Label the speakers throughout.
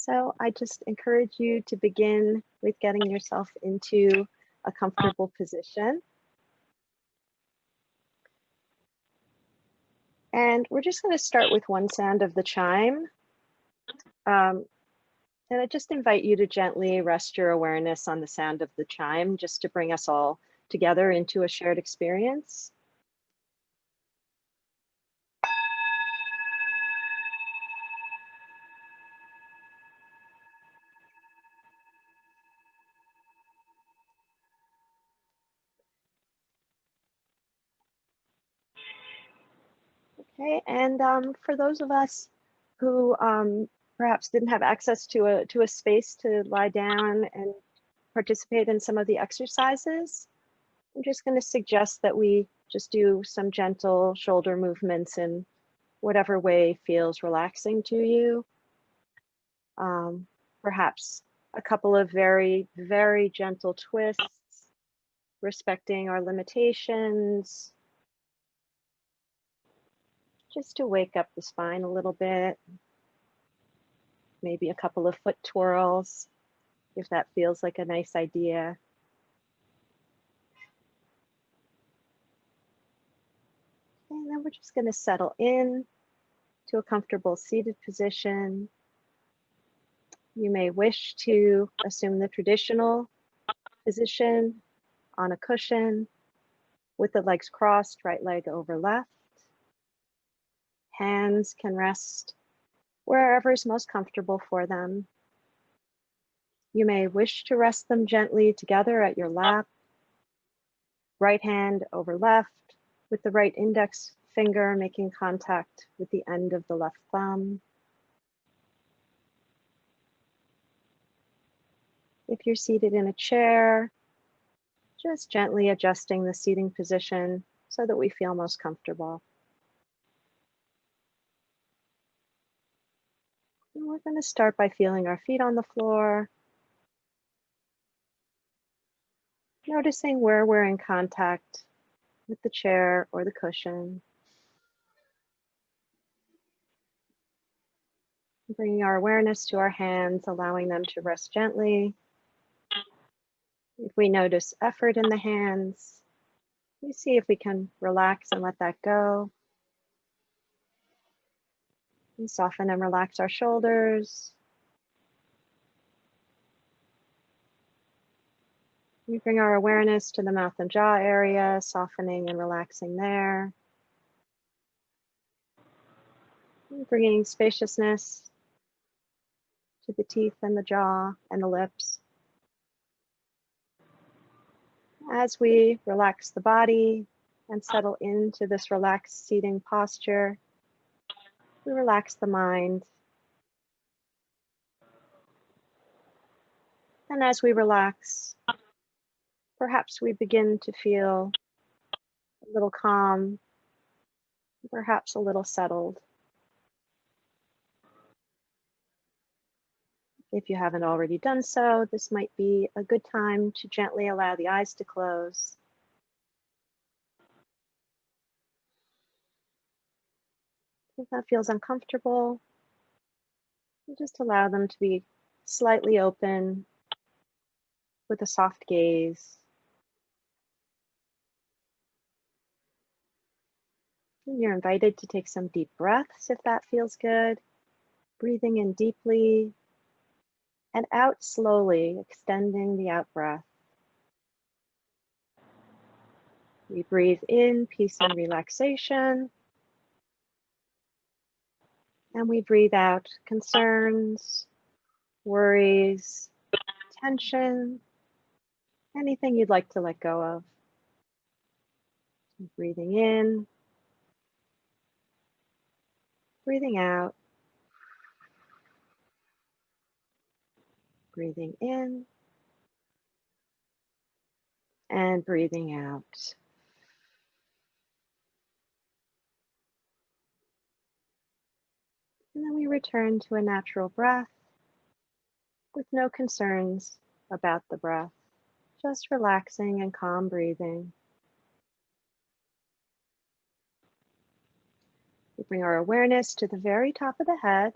Speaker 1: So I just encourage you to begin with getting yourself into a comfortable position. And we're just going to start with one sound of the chime. And I just invite you to gently rest your awareness on the sound of the chime, just to bring us all together into a shared experience. Okay, and for those of us who perhaps didn't have access to a space to lie down and participate in some of the exercises, I'm just going to suggest that we just do some gentle shoulder movements in whatever way feels relaxing to you. Perhaps a couple of very, very gentle twists, respecting our limitations, just to wake up the spine a little bit. Maybe a couple of foot twirls, if that feels like a nice idea. And then we're just going to settle in to a comfortable seated position. You may wish to assume the traditional position on a cushion with the legs crossed, right leg over left. Hands can rest wherever is most comfortable for them. You may wish to rest them gently together at your lap, right hand over left, with the right index finger making contact with the end of the left thumb. If you're seated in a chair, just gently adjusting the seating position so that we feel most comfortable. And we're going to start by feeling our feet on the floor, noticing where we're in contact with the chair or the cushion. Bringing our awareness to our hands, allowing them to rest gently. If we notice effort in the hands, we see if we can relax and let that go. And soften and relax our shoulders. We bring our awareness to the mouth and jaw area, softening and relaxing there. And bringing spaciousness to the teeth and the jaw and the lips. As we relax the body and settle into this relaxed seating posture, we relax the mind. And as we relax, perhaps we begin to feel a little calm, perhaps a little settled. If you haven't already done so, this might be a good time to gently allow the eyes to close. If that feels uncomfortable, just allow them to be slightly open with a soft gaze. And you're invited to take some deep breaths if that feels good. Breathing in deeply and out slowly, extending the out breath. We breathe in peace and relaxation. And we breathe out concerns, worries, tension, anything you'd like to let go of. Breathing in, breathing out, breathing in, and breathing out. And then we return to a natural breath with no concerns about the breath, just relaxing and calm breathing. We bring our awareness to the very top of the head.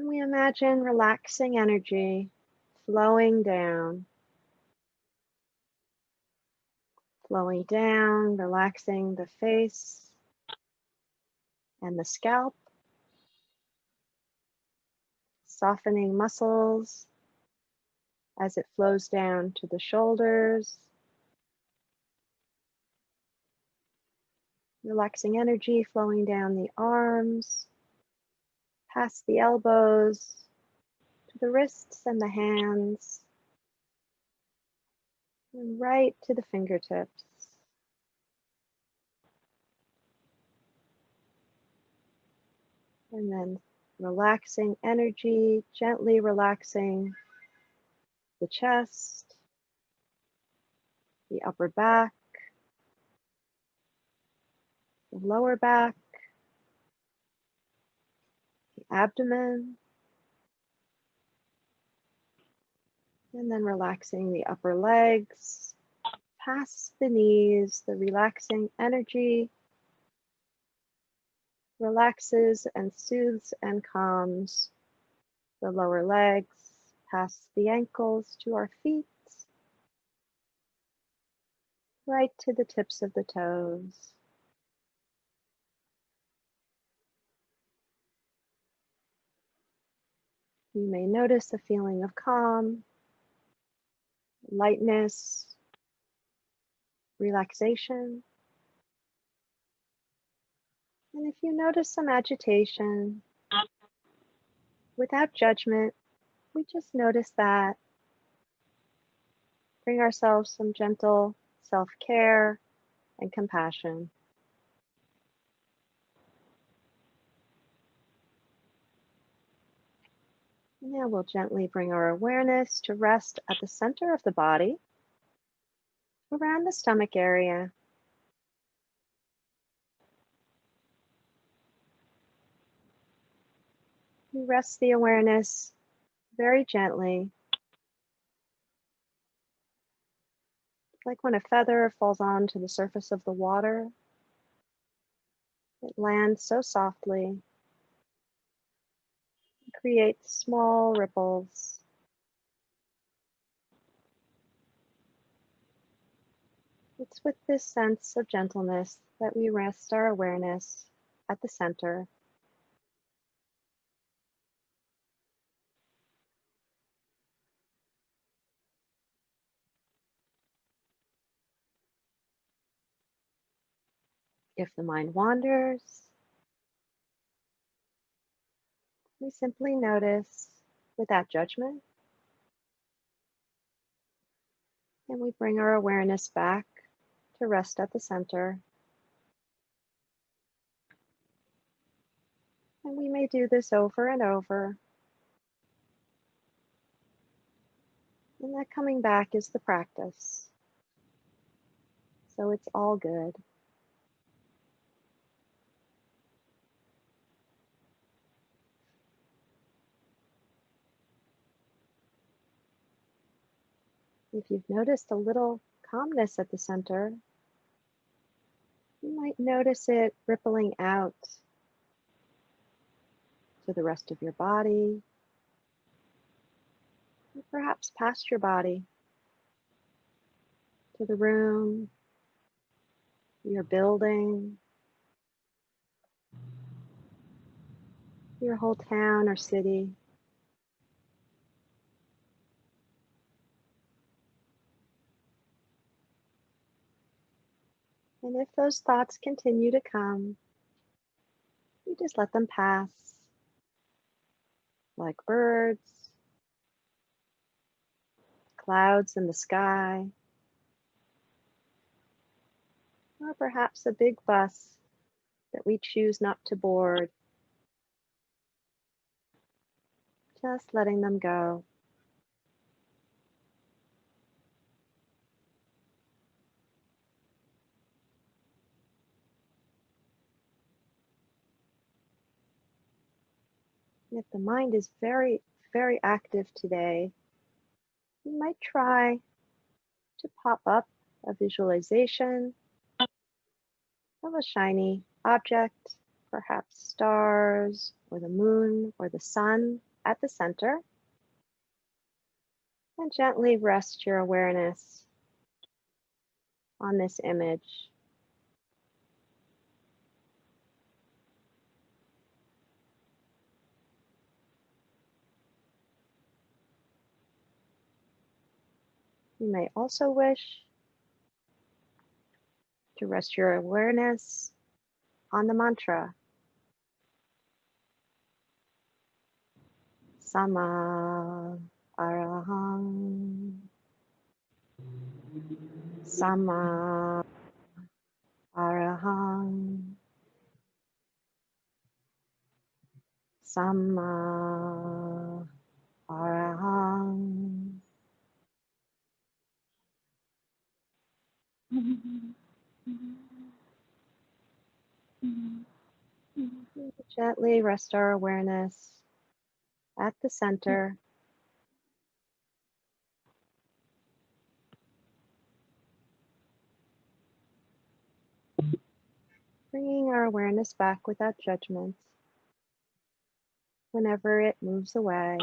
Speaker 1: And we imagine relaxing energy flowing down, relaxing the face and the scalp, softening muscles as it flows down to the shoulders, relaxing energy flowing down the arms, past the elbows, to the wrists and the hands, and right to the fingertips. And then relaxing energy, gently relaxing the chest, the upper back, the lower back, the abdomen, and then relaxing the upper legs, past the knees, the relaxing energy relaxes and soothes and calms the lower legs, past the ankles to our feet, right to the tips of the toes. You may notice a feeling of calm, lightness, relaxation. And if you notice some agitation, without judgment, we just notice that. Bring ourselves some gentle self-care and compassion. And now we'll gently bring our awareness to rest at the center of the body, around the stomach area. We rest the awareness very gently, like when a feather falls onto the surface of the water. It lands so softly, creates small ripples. It's with this sense of gentleness that we rest our awareness at the center. If the mind wanders, we simply notice without judgment, and we bring our awareness back to rest at the center. And we may do this over and over. And that coming back is the practice. So it's all good. If you've noticed a little calmness at the center, you might notice it rippling out to the rest of your body, or perhaps past your body, to the room, your building, your whole town or city. And if those thoughts continue to come, you just let them pass, like birds, clouds in the sky, or perhaps a big bus that we choose not to board, just letting them go. And if the mind is very, very active today, you might try to pop up a visualization of a shiny object, perhaps stars or the moon or the sun, at the center, and gently rest your awareness on this image. You may also wish to rest your awareness on the mantra, Sama Arahang, Sama Arahang, Sama Arahang. Gently rest our awareness at the center. Bringing our awareness back without judgment whenever it moves away.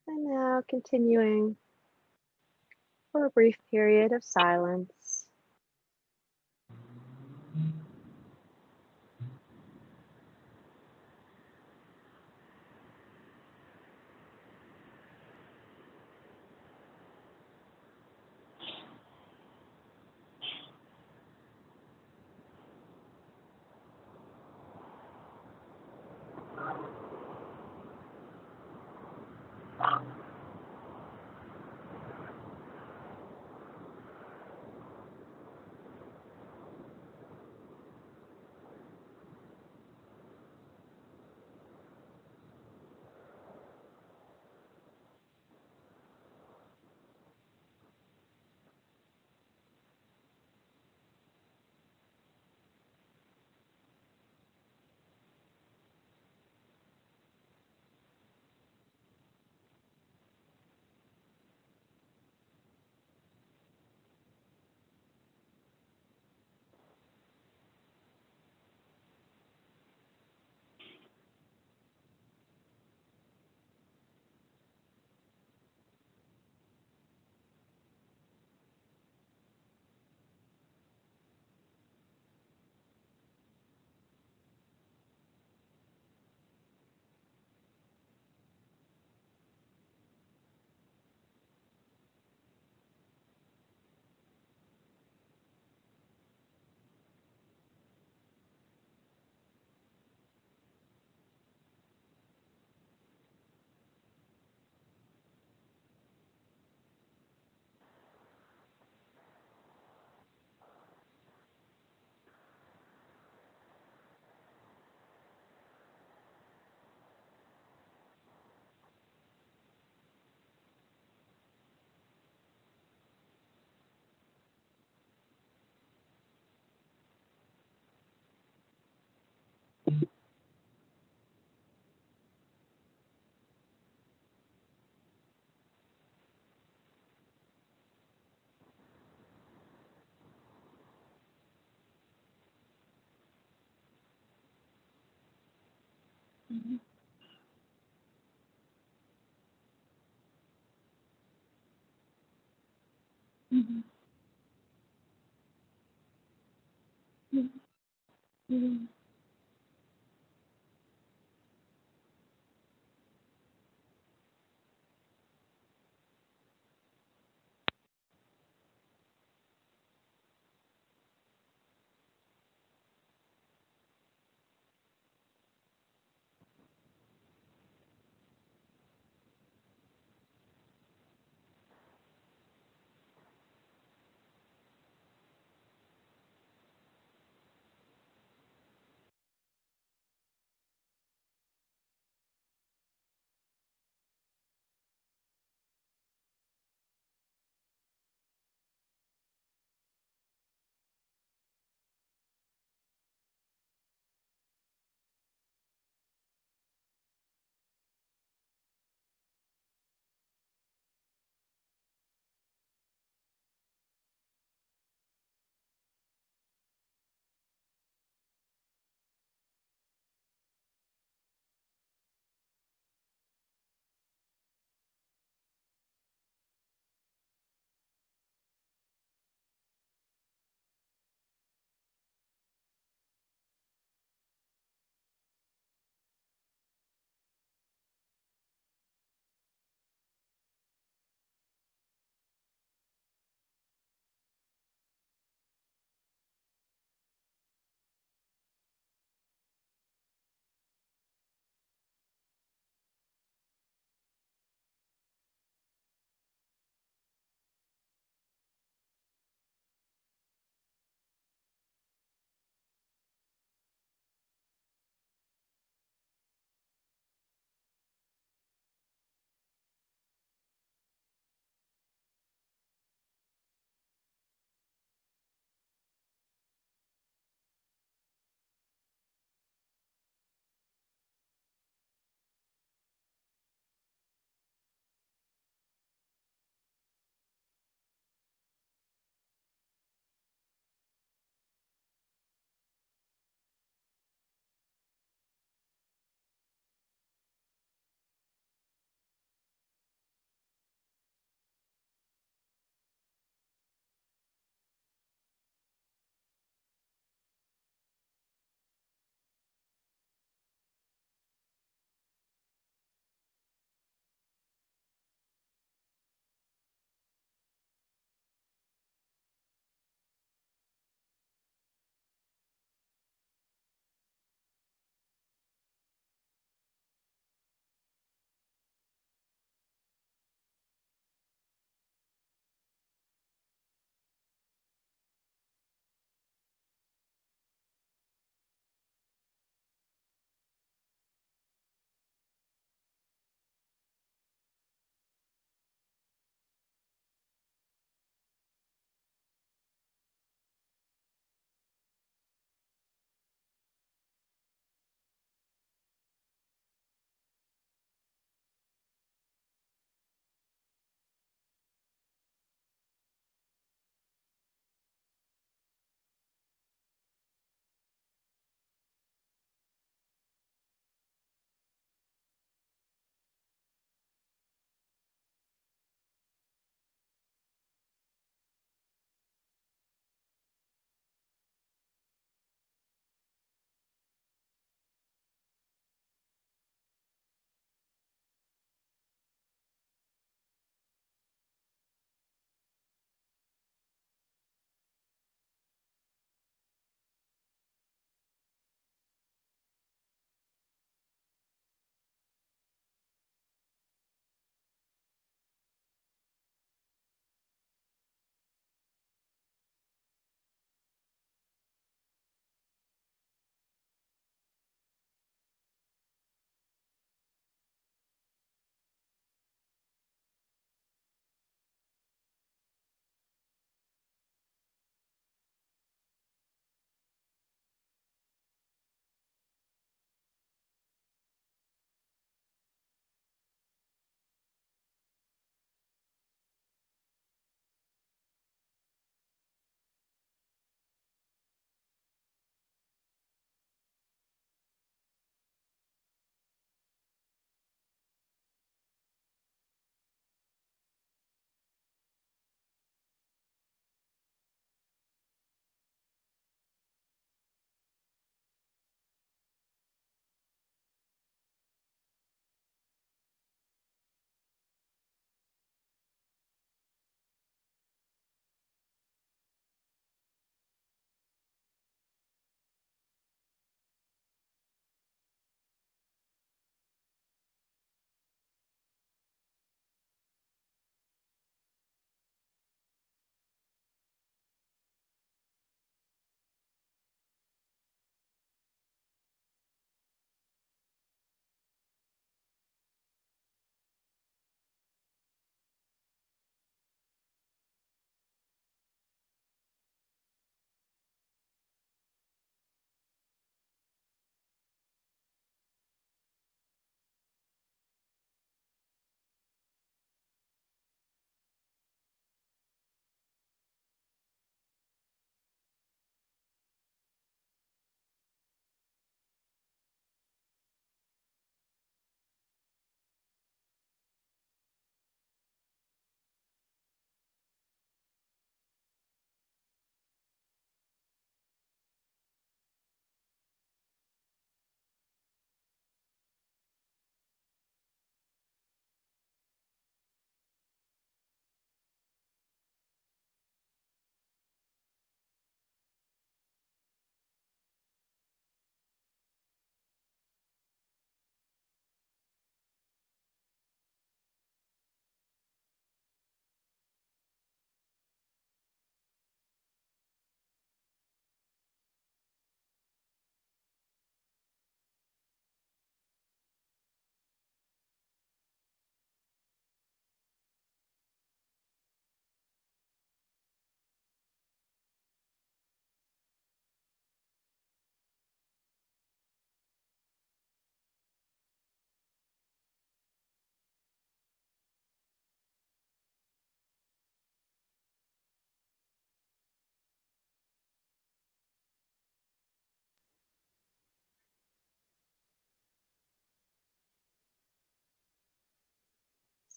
Speaker 1: And now continuing for a brief period of silence.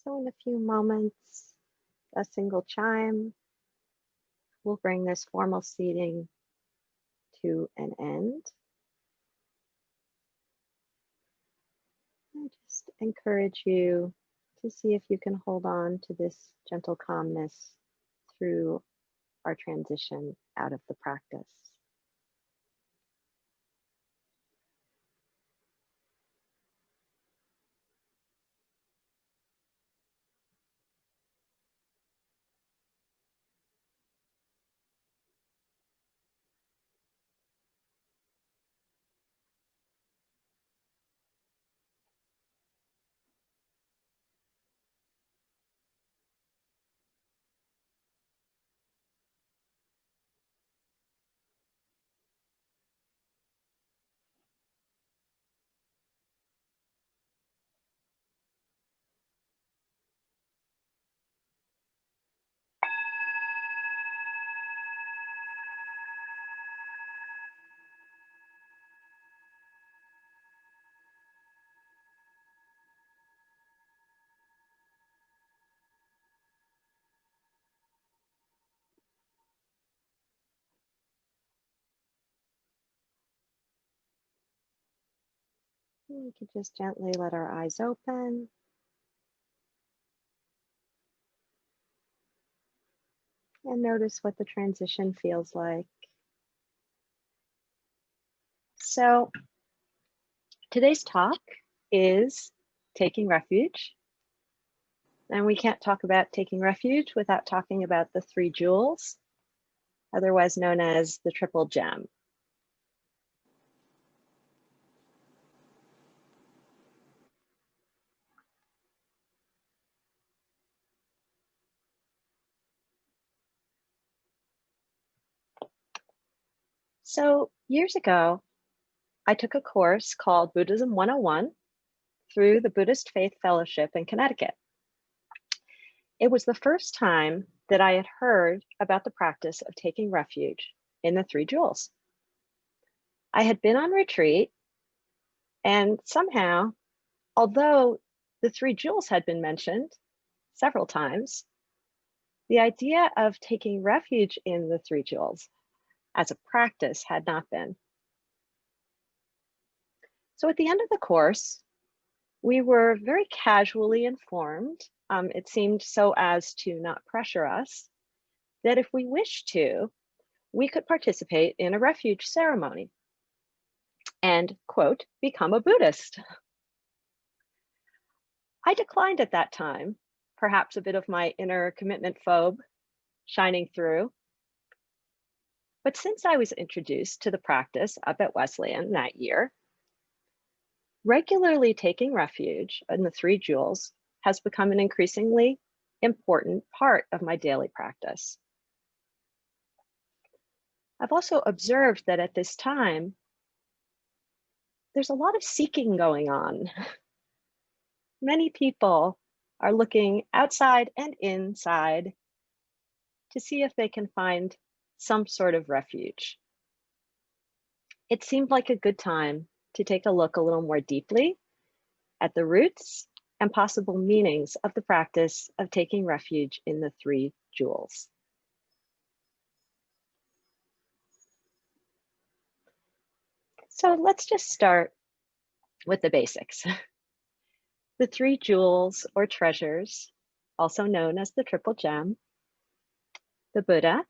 Speaker 1: So in a few moments, a single chime will bring this formal seating to an end. I just encourage you to see if you can hold on to this gentle calmness through our transition out of the practice. We can just gently let our eyes open. And notice what the transition feels like. So today's talk is taking refuge. And we can't talk about taking refuge without talking about the 3 jewels, otherwise known as the triple gem. So years ago, I took a course called Buddhism 101 through the Buddhist Faith Fellowship in Connecticut. It was the first time that I had heard about the practice of taking refuge in the 3 jewels. I had been on retreat, and somehow, although the 3 jewels had been mentioned several times, the idea of taking refuge in the 3 jewels as a practice had not been. So at the end of the course, we were very casually informed, it seemed so as to not pressure us, that if we wished to, we could participate in a refuge ceremony and, quote, become a Buddhist. I declined at that time, perhaps a bit of my inner commitment phobe shining through. But since I was introduced to the practice up at Wesleyan that year, regularly taking refuge in the 3 jewels has become an increasingly important part of my daily practice. I've also observed that at this time, there's a lot of seeking going on. Many people are looking outside and inside to see if they can find some sort of refuge. It seemed like a good time to take a look a little more deeply at the roots and possible meanings of the practice of taking refuge in the 3 jewels. So let's just start with the basics. The 3 jewels or treasures, also known as the triple gem, the Buddha,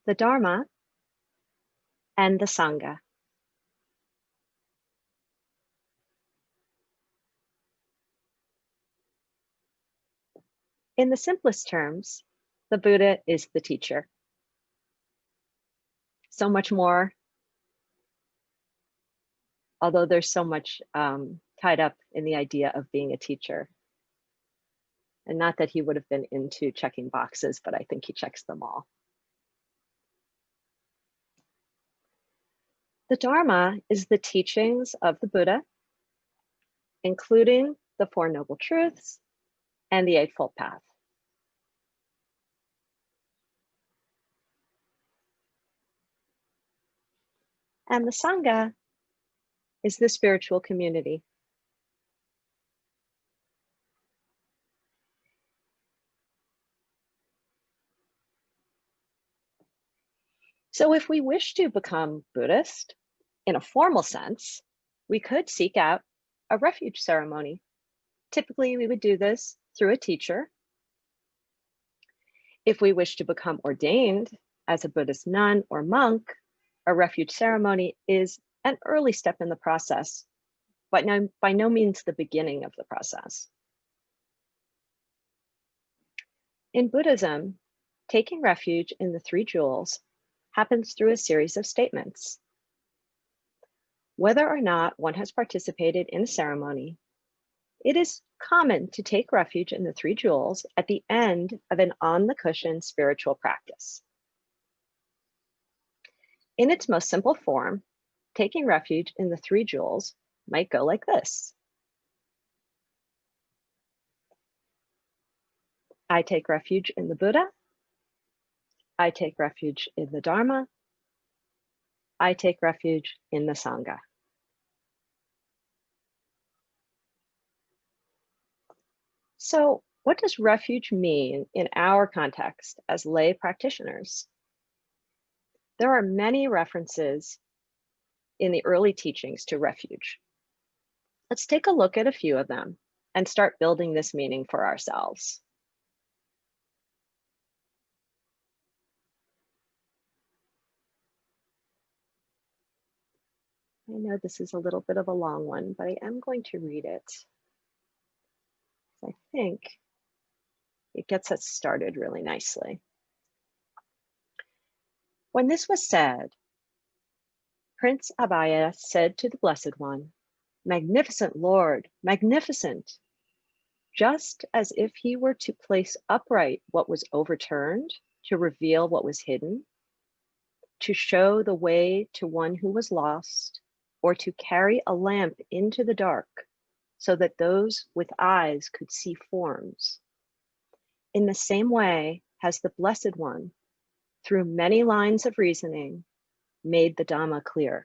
Speaker 1: the Dharma, and the Sangha. In the simplest terms, the Buddha is the teacher. So much more, although there's so much tied up in the idea of being a teacher. And not that he would have been into checking boxes, but I think he checks them all. The Dharma is the teachings of the Buddha, including the 4 Noble Truths and the Eightfold Path. And the Sangha is the spiritual community. So if we wish to become Buddhist in a formal sense, we could seek out a refuge ceremony. Typically, we would do this through a teacher. If we wish to become ordained as a Buddhist nun or monk, a refuge ceremony is an early step in the process, but by no means the beginning of the process. In Buddhism, taking refuge in the three jewels happens through a series of statements. Whether or not one has participated in a ceremony, it is common to take refuge in the three jewels at the end of an on-the-cushion spiritual practice. In its most simple form, taking refuge in the three jewels might go like this. I take refuge in the Buddha. I take refuge in the Dharma. I take refuge in the Sangha. So, what does refuge mean in our context as lay practitioners? There are many references in the early teachings to refuge. Let's take a look at a few of them and start building this meaning for ourselves. I know this is a little bit of a long one, but I am going to read it. I think it gets us started really nicely. When this was said, Prince Abhaya said to the Blessed One, "Magnificent Lord, magnificent!" Just as if he were to place upright what was overturned, to reveal what was hidden, to show the way to one who was lost, or to carry a lamp into the dark so that those with eyes could see forms. In the same way has the Blessed One, through many lines of reasoning, made the Dhamma clear.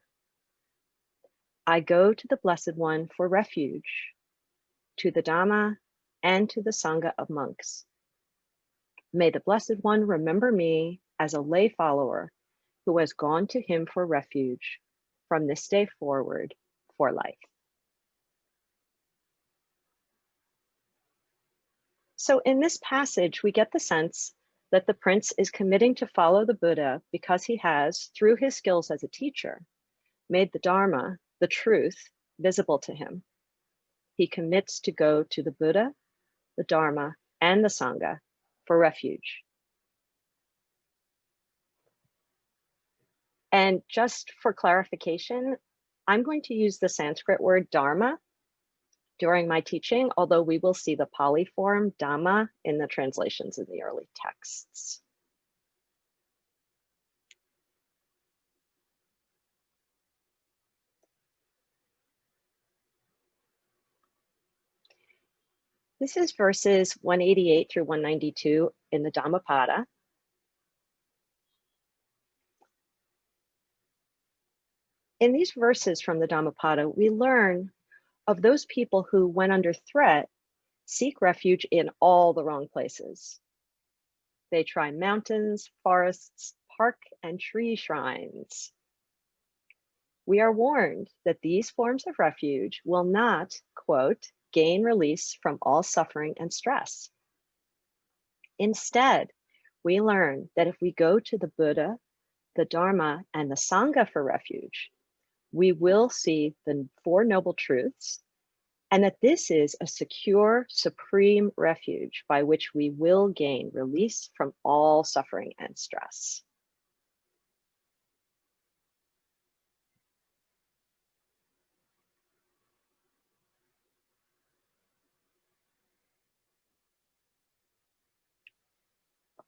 Speaker 1: I go to the Blessed One for refuge, to the Dhamma and to the Sangha of monks. May the Blessed One remember me as a lay follower who has gone to him for refuge from this day forward for life. So in this passage, we get the sense that the prince is committing to follow the Buddha because he has, through his skills as a teacher, made the Dharma, the truth, visible to him. He commits to go to the Buddha, the Dharma, and the Sangha for refuge. And just for clarification, I'm going to use the Sanskrit word Dharma during my teaching, although we will see the Pali form Dhamma in the translations in the early texts. This is verses 188 through 192 in the Dhammapada. In these verses from the Dhammapada, we learn of those people who, when under threat, seek refuge in all the wrong places. They try mountains, forests, park and tree shrines. We are warned that these forms of refuge will not, quote, gain release from all suffering and stress. Instead, we learn that if we go to the Buddha, the Dharma, and the Sangha for refuge, we will see the Four Noble Truths, and that this is a secure, supreme refuge by which we will gain release from all suffering and stress.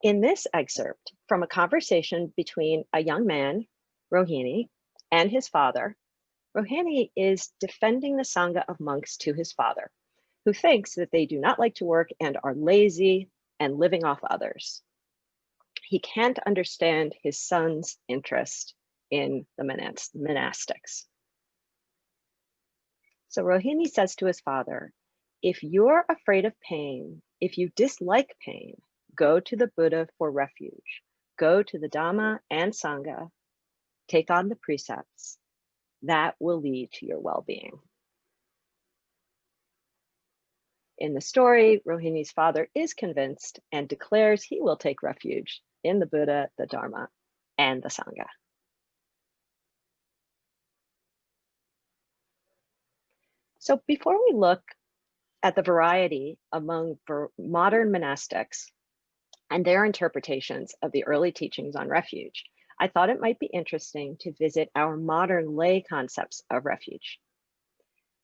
Speaker 1: In this excerpt from a conversation between a young man, Rohini, and his father, Rohini is defending the Sangha of monks to his father, who thinks that they do not like to work and are lazy and living off others. He can't understand his son's interest in the monastics. So Rohini says to his father, if you're afraid of pain, if you dislike pain, go to the Buddha for refuge. Go to the Dhamma and Sangha, take on the precepts. That will lead to your well-being. In the story, Rohini's father is convinced and declares he will take refuge in the Buddha, the Dharma, and the Sangha. So before we look at the variety among modern monastics and their interpretations of the early teachings on refuge, I thought it might be interesting to visit our modern lay concepts of refuge.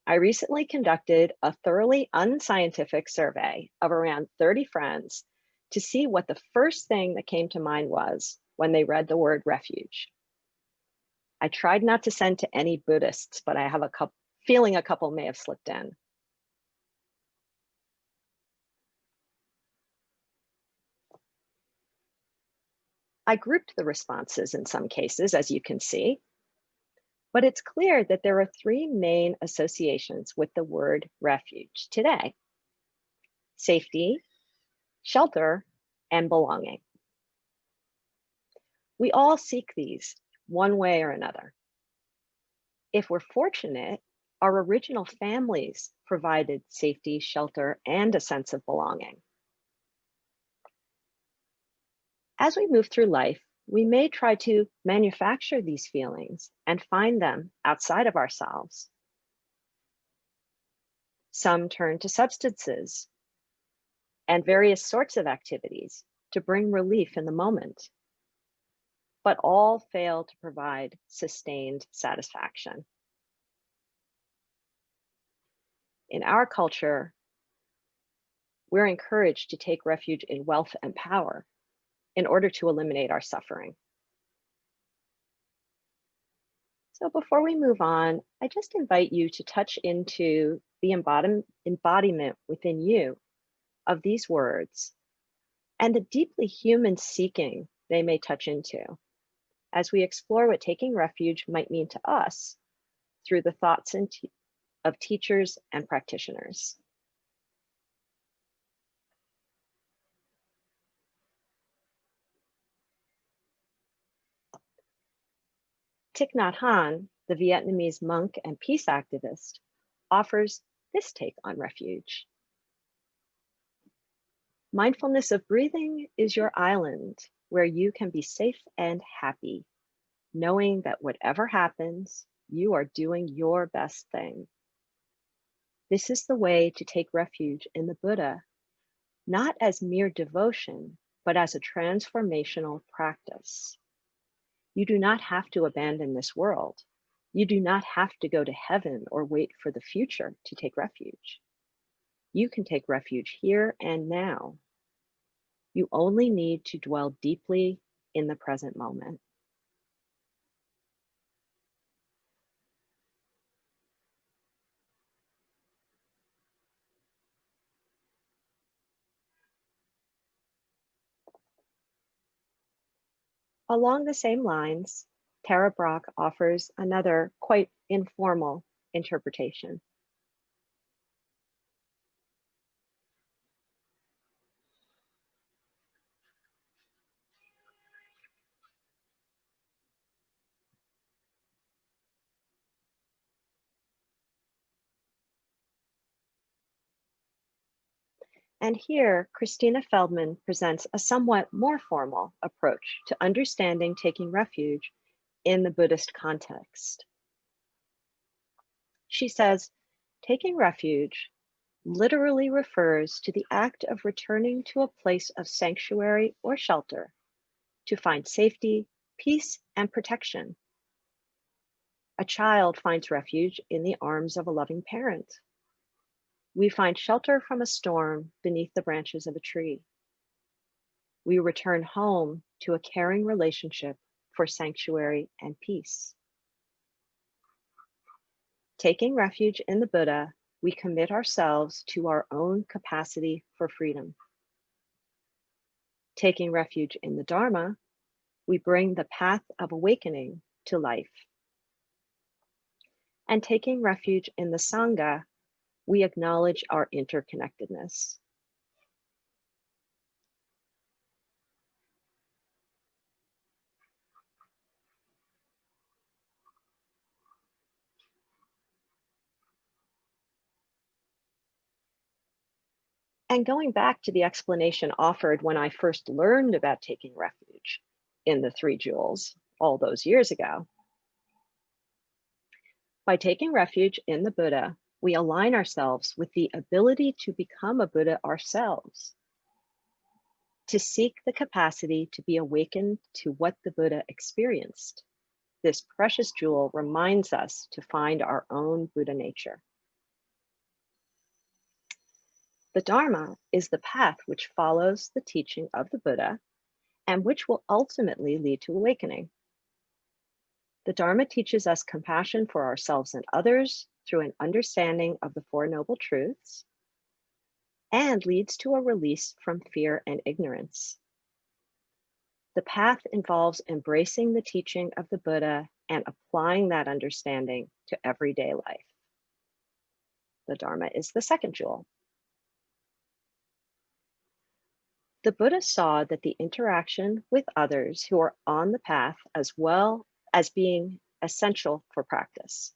Speaker 1: I recently conducted a thoroughly unscientific survey of around 30 friends to see what the first thing that came to mind was when they read the word refuge. I tried not to send to any Buddhists, but I have a feeling a couple may have slipped in. I grouped the responses in some cases, as you can see, but it's clear that there are three main associations with the word refuge today: safety, shelter, and belonging. We all seek these one way or another. If we're fortunate, our original families provided safety, shelter, and a sense of belonging. As we move through life, we may try to manufacture these feelings and find them outside of ourselves. Some turn to substances and various sorts of activities to bring relief in the moment, but all fail to provide sustained satisfaction. In our culture, we're encouraged to take refuge in wealth and power in order to eliminate our suffering. So before we move on, I just invite you to touch into the embodiment within you of these words and the deeply human seeking they may touch into as we explore what taking refuge might mean to us through the thoughts of teachers and practitioners. Thich Nhat Hanh, the Vietnamese monk and peace activist, offers this take on refuge. Mindfulness of breathing is your island where you can be safe and happy, knowing that whatever happens, you are doing your best thing. This is the way to take refuge in the Buddha, not as mere devotion, but as a transformational practice. You do not have to abandon this world. You do not have to go to heaven or wait for the future to take refuge. You can take refuge here and now. You only need to dwell deeply in the present moment. Along the same lines, Tara Brach offers another quite informal interpretation. And here, Christina Feldman presents a somewhat more formal approach to understanding taking refuge in the Buddhist context. She says, taking refuge literally refers to the act of returning to a place of sanctuary or shelter to find safety, peace, and protection. A child finds refuge in the arms of a loving parent. We find shelter from a storm beneath the branches of a tree. We return home to a caring relationship for sanctuary and peace. Taking refuge in the Buddha, we commit ourselves to our own capacity for freedom. Taking refuge in the Dharma, we bring the path of awakening to life. And taking refuge in the Sangha, we acknowledge our interconnectedness. And going back to the explanation offered when I first learned about taking refuge in the three jewels all those years ago, by taking refuge in the Buddha, we align ourselves with the ability to become a Buddha ourselves, to seek the capacity to be awakened to what the Buddha experienced. This precious jewel reminds us to find our own Buddha nature. The Dharma is the path which follows the teaching of the Buddha and which will ultimately lead to awakening. The Dharma teaches us compassion for ourselves and others through an understanding of the Four Noble Truths and leads to a release from fear and ignorance. The path involves embracing the teaching of the Buddha and applying that understanding to everyday life. The Dharma is the second jewel. The Buddha saw that the interaction with others who are on the path as well as being essential for practice.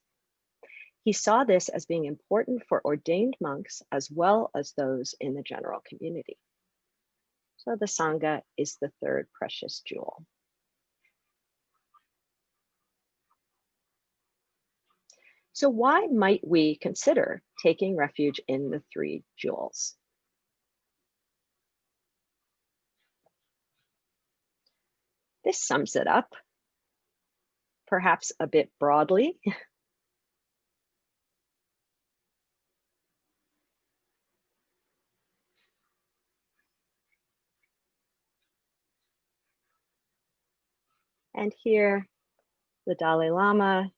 Speaker 1: He saw this as being important for ordained monks as well as those in the general community. So the Sangha is the third precious jewel. So why might we consider taking refuge in the three jewels? This sums it up, perhaps a bit broadly. And here, the Dalai Lama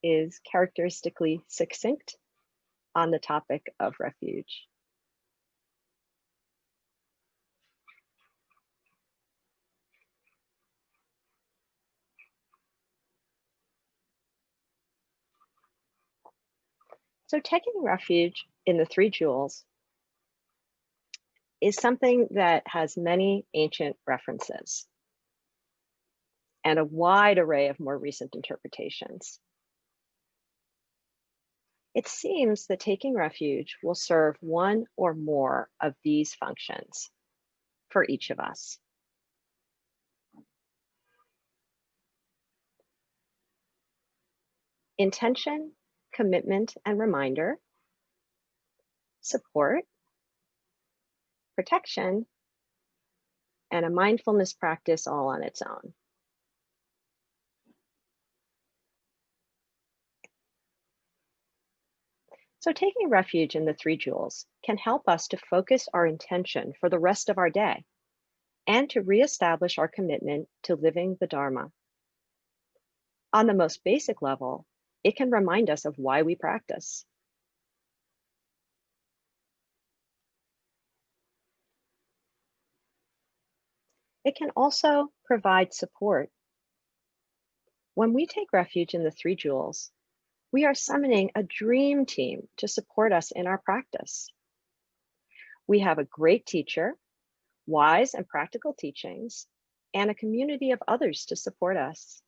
Speaker 1: is characteristically succinct on the topic of refuge. So taking refuge in the three jewels is something that has many ancient references and a wide array of more recent interpretations. It seems that taking refuge will serve one or more of these functions for each of us. Intention, commitment, and reminder, support, protection, and a mindfulness practice all on its own. So taking refuge in the three jewels can help us to focus our intention for the rest of our day and to reestablish our commitment to living the Dharma. On the most basic level, it can remind us of why we practice. It can also provide support. When we take refuge in the three jewels, we are summoning a dream team to support us in our practice. We have a great teacher, wise and practical teachings, and a community of others to support us.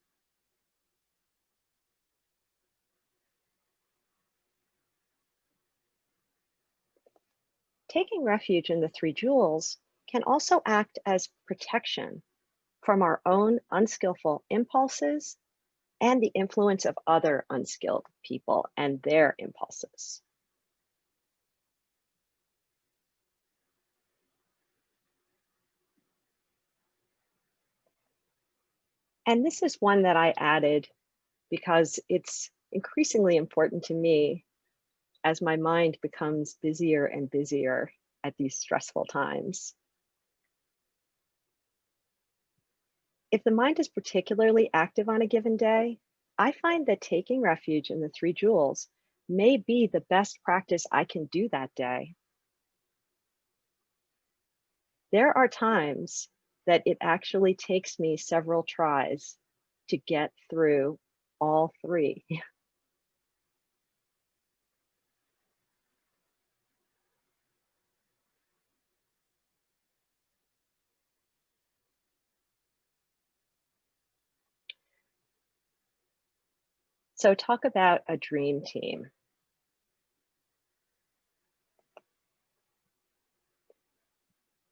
Speaker 1: Taking refuge in the three jewels can also act as protection from our own unskillful impulses and the influence of other unskilled people and their impulses. And this is one that I added because it's increasingly important to me as my mind becomes busier and busier at these stressful times. If the mind is particularly active on a given day, I find that taking refuge in the three jewels may be the best practice I can do that day. There are times that it actually takes me several tries to get through all three. So talk about a dream team.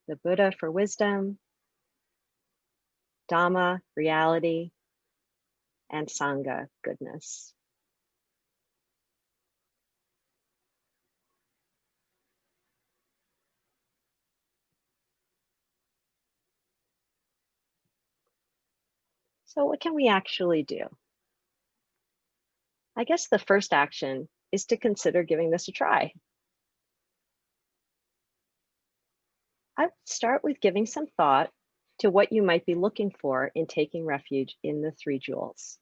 Speaker 1: the Buddha for wisdom, Dhamma, reality, and Sangha, goodness. So what can we actually do? I guess the first action is to consider giving this a try. I would start with giving some thought to what you might be looking for in taking refuge in the three jewels.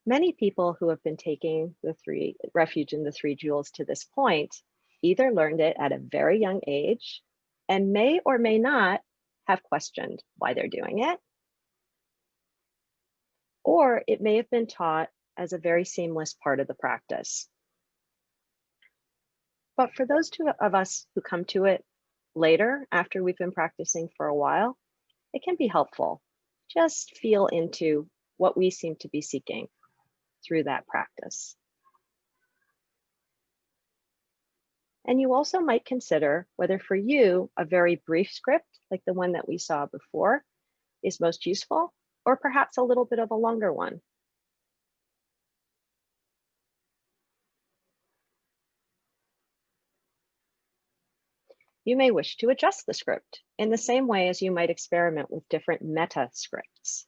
Speaker 1: Many people who have been taking the refuge in the three jewels to this point either learned it at a very young age and may or may not have questioned why they're doing it, or it may have been taught as a very seamless part of the practice. But for those of us who come to it later, after we've been practicing for a while, it can be helpful. Just feel into what we seem to be seeking through that practice. And you also might consider whether for you a very brief script, like the one that we saw before, is most useful, or perhaps a little bit of a longer one. You may wish to adjust the script in the same way as you might experiment with different meta scripts.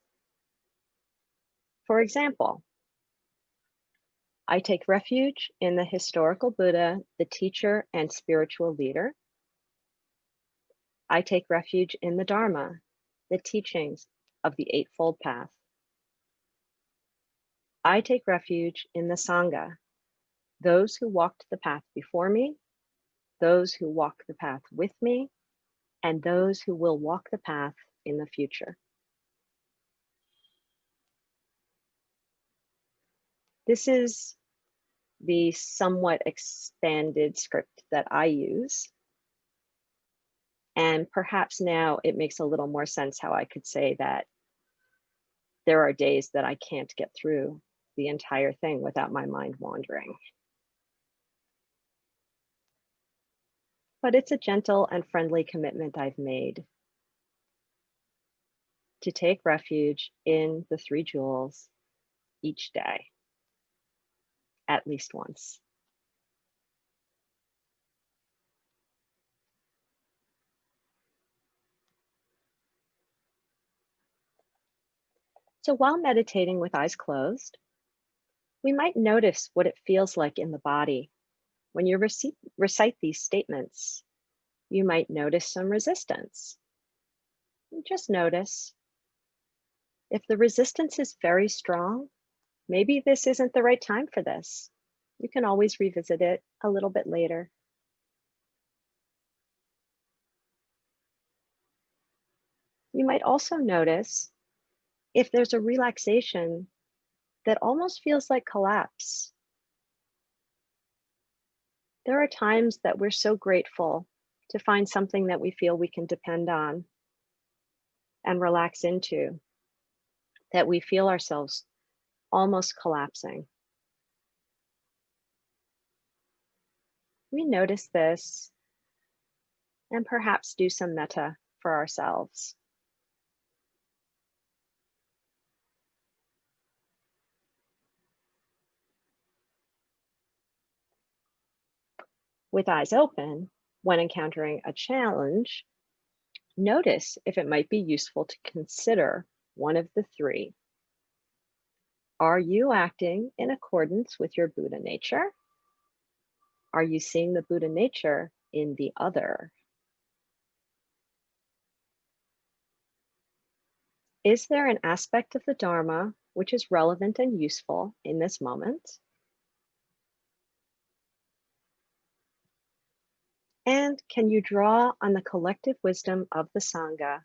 Speaker 1: For example, I take refuge in the historical Buddha, the teacher and spiritual leader. I take refuge in the Dharma, the teachings of the Eightfold Path. I take refuge in the Sangha, those who walked the path before me, those who walk the path with me, and those who will walk the path in the future. This is the somewhat expanded script that I use. And perhaps now it makes a little more sense how I could say that there are days that I can't get through the entire thing without my mind wandering. But it's a gentle and friendly commitment I've made to take refuge in the three jewels each day, at least once. So while meditating with eyes closed, we might notice what it feels like in the body. When you recite these statements, you might notice some resistance. Just notice. If the resistance is very strong, maybe this isn't the right time for this. You can always revisit it a little bit later. You might also notice if there's a relaxation that almost feels like collapse. There are times that we're so grateful to find something that we feel we can depend on and relax into, that we feel ourselves almost collapsing. We notice this and perhaps do some metta for ourselves. With eyes open, when encountering a challenge, notice if it might be useful to consider one of the three. Are you acting in accordance with your Buddha nature? Are you seeing the Buddha nature in the other? Is there an aspect of the Dharma which is relevant and useful in this moment? And can you draw on the collective wisdom of the Sangha,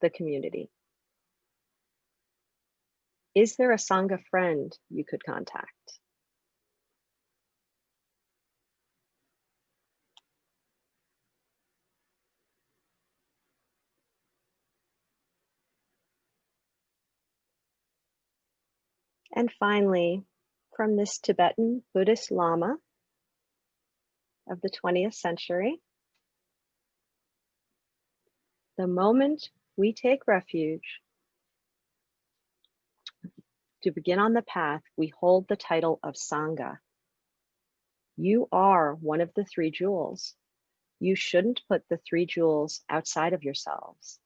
Speaker 1: the community? Is there a Sangha friend you could contact? And finally, from this Tibetan Buddhist Lama of the 20th century. The moment we take refuge to begin on the path, we hold the title of Sangha. You are one of the three jewels. You shouldn't put the three jewels outside of yourselves.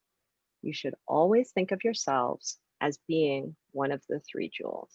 Speaker 1: You should always think of yourselves as being one of the three jewels.